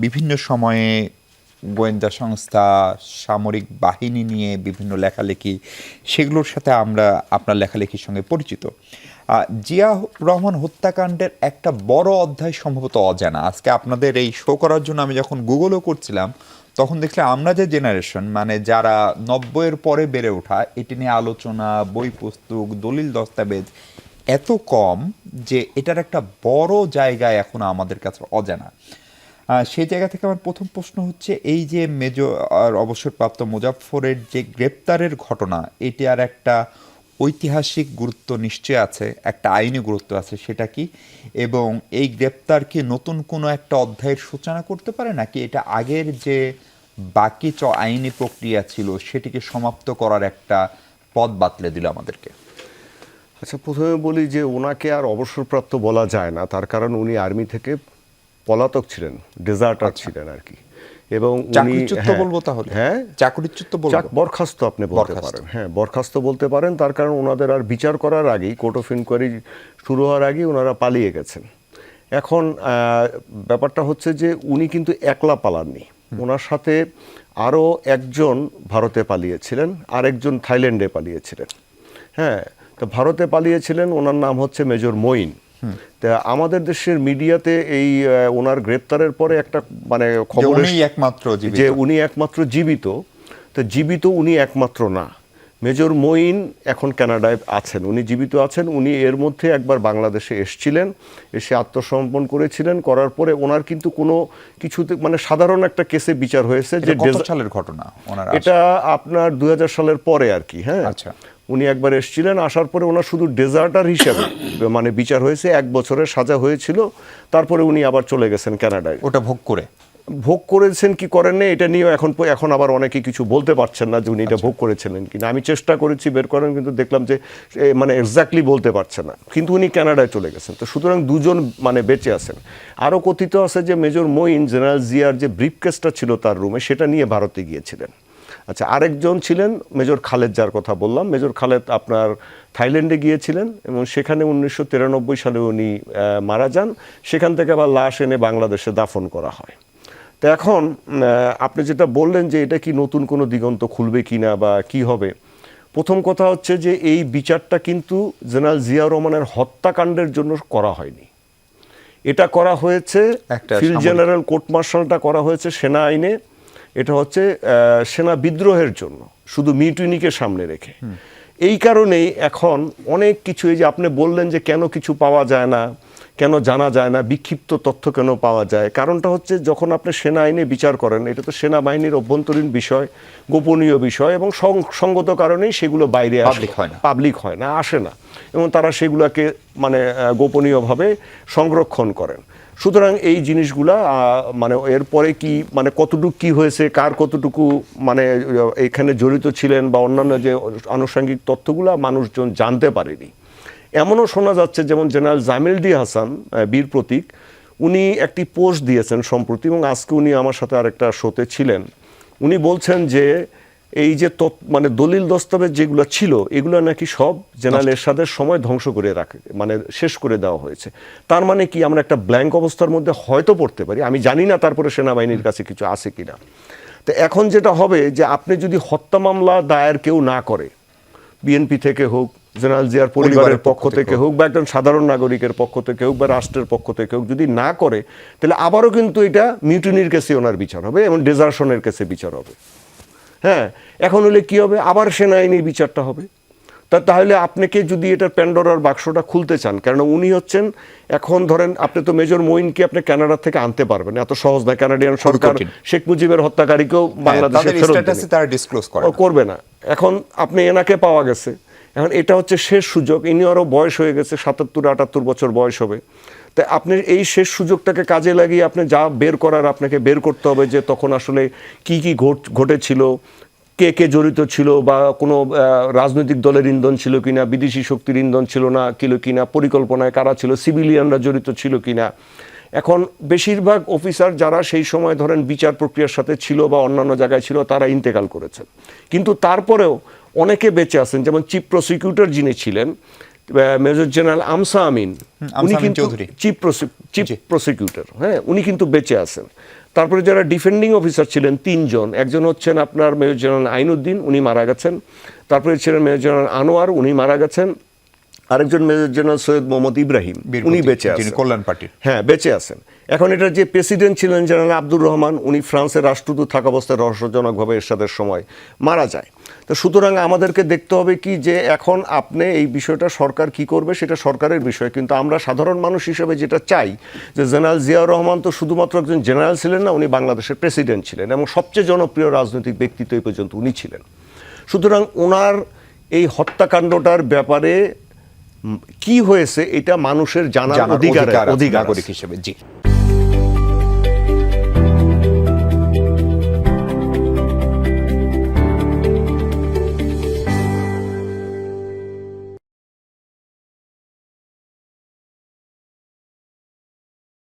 বিভিন্ন সময়ে গোয়েন্দা সংস্থা, সামরিক বাহিনী নিয়ে বিভিন্ন লেখালেখি, সেগুলোর সাথে আমরা আপনার লেখালেখির সঙ্গে পরিচিত। জিয়া রহমান হত্যাকাণ্ডের একটা বড় অধ্যায় সম্ভবত অজানা। আজকে আপনাদের এই শো করার জন্য আমি যখন গুগলও করছিলাম, তখন দেখলাম আমরা যে জেনারেশন, মানে যারা 90-এর পরে বেড়ে ওঠা, এটি নিয়ে আলোচনা, বই পুস্তক, দলিল দস্তাবেজ এত কম যে এটার একটা বড় জায়গায় এখনো আমাদের কাছে অজানা। সেই জায়গা থেকে আমার প্রথম প্রশ্ন হচ্ছে, এই যে মেজর অবসরপ্রাপ্ত মোজাফফরের যে গ্রেপ্তারের ঘটনা, এটি আর একটা ঐতিহাসিক গুরুত্ব নিশ্চয় আছে, একটা আইনি গুরুত্ব আছে, সেটা কি? এবং এই গ্রেপ্তার কি নতুন কোনো একটা অধ্যায়ের সূচনা করতে পারে, নাকি এটা আগের যে বাকি আইনি প্রক্রিয়া ছিল সেটিকে সমাপ্ত করার একটা পথ বাতলে দিল আমাদেরকে? আচ্ছা, প্রথমে বলি যে ওনাকে আর অবসরপ্রাপ্ত বলা যায় না, তার কারণ উনি আর্মি থেকে পলাতক ছিলেন, ডেজার্টার ছিলেন আর কি। এবং চাকরিচ্যুত বলবো তাহলে? হ্যাঁ, চাকরিচ্যুত বলবো, বরখাস্ত আপনি বলতে পারেন। হ্যাঁ, বরখাস্ত বলতে পারেন, তার কারণ ওনাদের আর বিচার করার আগেই, কোর্ট অফ ইনকোয়ারি শুরু হওয়ার আগেই ওনারা পালিয়ে গেছেন। এখন ব্যাপারটা হচ্ছে যে উনি কিন্তু একলা পালাননি, ওনার সাথে আরও একজন ভারতে পালিয়েছিলেন, আরেকজন থাইল্যান্ডে পালিয়েছিলেন। হ্যাঁ, তো ভারতে পালিয়েছিলেন, ওনার নাম হচ্ছে মেজর মঈন। তা আমাদের দেশের মিডিয়াতে এই ওনার গ্রেপ্তারের পরে একটা মানে খবর যে উনি একমাত্র জীবিত। তো জীবিত উনি একমাত্র না, মেজর মঈন এখন কানাডায় আছেন, উনি জীবিত আছেন। উনি এর মধ্যে একবার বাংলাদেশে এসেছিলেন, এসে আত্মসমর্পণ করেছিলেন। করার পরে ওনার কিন্তু কোনো কিছুতে মানে সাধারণ একটা কেসে বিচার হয়েছে। যে কত সালের ঘটনা? এটা আপনার 2000 সালের পরে আর কি। হ্যাঁ, আচ্ছা। উনি একবার এসেছিলেন, আসার পরে ওনার শুধু ডেজার্টার হিসেবে মানে বিচার হয়েছে, 1 বছরের সাজা হয়েছিল। তারপরে উনি আবার চলে গেছেন কানাডায়। ওটা ভোগ করেছেন কি করেন না এটা নিয়েও এখন আবার অনেকে কিছু বলতে পারছেন না যে উনি এটা ভোগ করেছিলেন কিনা। আমি চেষ্টা করেছি বের করেন, কিন্তু দেখলাম যে মানে এক্স্যাক্টলি বলতে পারছে না, কিন্তু উনি কানাডায় চলে গেছেন। তো সুতরাং দুজন মানে বেঁচে আছেন। আরও কথিত আছে যে মেজর মঈন জেনারেল জিয়ার যে ব্রিফকেসটা ছিল তার রুমে, সেটা নিয়ে ভারতে গিয়েছিলেন। আচ্ছা, আরেকজন ছিলেন মেজর খালেদ, যার কথা বললাম। মেজর খালেদ আপনার থাইল্যান্ডে গিয়েছিলেন এবং সেখানে 1993 সালে উনি মারা যান। সেখান থেকে আবার লাশ এনে বাংলাদেশে দাফন করা হয়। তো এখন আপনি যেটা বললেন যে এটা কি নতুন কোনো দিগন্ত খুলবে কিনা বা কি হবে, প্রথম কথা হচ্ছে যে এই বিচারটা কিন্তু জেনারেল জিয়া রহমানের হত্যাকাণ্ডের জন্য করা হয়নি। এটা করা হয়েছে ফিল্ড জেনারেল কোর্ট মার্শালটা করা হয়েছে সেনা আইনে। এটা হচ্ছে সেনা বিদ্রোহের জন্য, শুধু মিউটিনিকে সামনে রেখে। এই কারণেই এখন অনেক কিছু, এই যে আপনি বললেন যে কেন কিছু পাওয়া যায় না, কেন জানা যায় না, বিক্ষিপ্ত তথ্য কেন পাওয়া যায়, কারণটা হচ্ছে যখন আপনি সেনা আইনে বিচার করেন, এটা তো সেনাবাহিনীর অভ্যন্তরীণ বিষয়, গোপনীয় বিষয়, এবং সঙ্গত কারণেই সেগুলো বাইরে পাবলিক হয় না, আসে না, এবং তারা সেগুলোকে মানে গোপনীয়ভাবে সংরক্ষণ করেন। সুতরাং এই জিনিসগুলা মানে এরপরে কি মানে কতটুকু কি হয়েছে, কার কতটুকু মানে এখানে জড়িত ছিলেন বা অন্যান্য যে আনুষঙ্গিক তথ্যগুলা মানুষজন জানতে পারেনি। এমনও শোনা যাচ্ছে যেমন জেনারেল জামিল ডি হাসান, বীর প্রতীক, উনি একটি পোস্ট দিয়েছেন সম্প্রতি, এবং আজকে উনি আমার সাথে আরেকটা শোতে ছিলেন। উনি বলছেন যে এই যে মানে দলিল দস্তাবেজ যেগুলো ছিল, এগুলো নাকি সব জেনারেল এরশাদের সময় ধ্বংস করে রাখে, মানে শেষ করে দেওয়া হয়েছে। তার মানে কি আমরা একটা ব্ল্যাঙ্ক অবস্থার মধ্যে হয়তো পড়তে পারি, আমি জানি না তারপরে সেনাবাহিনীর কাছে কিছু আছে কিনা। তো এখন যেটা হবে যে আপনি যদি হত্যা মামলা দায়ের কেউ না করে, বিএনপি থেকে হোক, জেনারেল জিয়ার পরিবারের পক্ষ থেকে হোক, বা একজন সাধারণ নাগরিকের পক্ষ থেকে হোক, বা রাষ্ট্রের পক্ষ থেকে হোক, যদি না করে, তাহলে আবারও কিন্তু এটা মিউটিনির কেসে ওনার বিচার হবে এবং ডেজার্শনের কেসে বিচার হবে। হ্যাঁ, এখন হলে কি হবে, আবার সেনা আইনের বিচারটা হবে। তাহলে আপনাকে যদি এটার প্যান্ডোরার বাক্সটা খুলতে চান, কারণ উনি হচ্ছেন এখন ধরেন আপনি তো মেজর মঈনকে আপনি কানাডা থেকে আনতে পারবেন, এত সহজ না। কানাডিয়ান সরকার শেখ মুজিবের হত্যাকারীকেও বাংলাদেশে করবে না। এখন আপনি এনাকে পাওয়া গেছে, এখন এটা হচ্ছে শেষ সুযোগ। ইনি আরও বয়স হয়ে গেছে, 77-78 বছর বয়স হবে। তাই আপনি এই শেষ সুযোগটাকে কাজে লাগিয়ে আপনি যা বের করার আপনাকে বের করতে হবে, যে তখন আসলে কি কি ঘটেছিল, কে কে জড়িত ছিল, বা কোনো রাজনৈতিক দলের ইন্ধন ছিল কিনা, বিদেশি শক্তির ইন্ধন ছিল না কিনা, পরিকল্পনায় কারা ছিল, সিভিলিয়ানরা জড়িত ছিল কিনা। এখন বেশিরভাগ অফিসার যারা সেই সময় ধরেন বিচার প্রক্রিয়ার সাথে ছিল বা অন্যান্য জায়গায় ছিল, তারা ইন্তেকাল করেছেন, কিন্তু তারপরেও অনেকে বেঁচে আছেন। যেমন চিফ প্রসিকিউটর যিনি ছিলেন মেজর জেনারেল আমসা আমিন, উনি কিন্তু চিফ প্রসিকিউটর, হ্যাঁ, উনি কিন্তু বেঁচে আছেন। তারপরে যারা ডিফেন্ডিং অফিসার ছিলেন 3 জন, একজন হচ্ছেন আপনার মেজর জেনারেল আইনউদ্দিন, উনি মারা গেছেন। তারপরে ছিলেন মেজর জেনারেল আনোয়ার, উনি মারা গেছেন। আরেকজন মেজর জেনারেল সৈয়দ মোহাম্মদ ইব্রাহিম, উনি বেঁচে আছেন, কল্যাণ পার্টির। হ্যাঁ বেঁচে আছেন। এখন এটা যে প্রেসিডেন্ট ছিলেন জেনারেল আব্দুর রহমান, উনি ফ্রান্সের রাষ্ট্রদূত থাকা অবস্থায় রহস্যজনকভাবে এরশাদের সময় মারা যায়। তো সুতরাং আমাদেরকে দেখতে হবে কি যে এখন আপনি এই বিষয়টা সরকার কি করবে সেটা সরকারের বিষয়, কিন্তু আমরা সাধারণ মানুষ হিসেবে যেটা চাই যে জেনারেল জিয়াউর রহমান তো শুধুমাত্র একজন জেনারেল ছিলেন না, উনি বাংলাদেশের প্রেসিডেন্ট ছিলেন এবং সবচেয়ে জনপ্রিয় রাজনৈতিক ব্যক্তিত্ব এই পর্যন্ত উনি ছিলেন। সুতরাং ওনার এই হত্যাকাণ্ডটার ব্যাপারে কি হয়েছে এটা মানুষের জানার অধিকার নাগরিক হিসেবে। জি।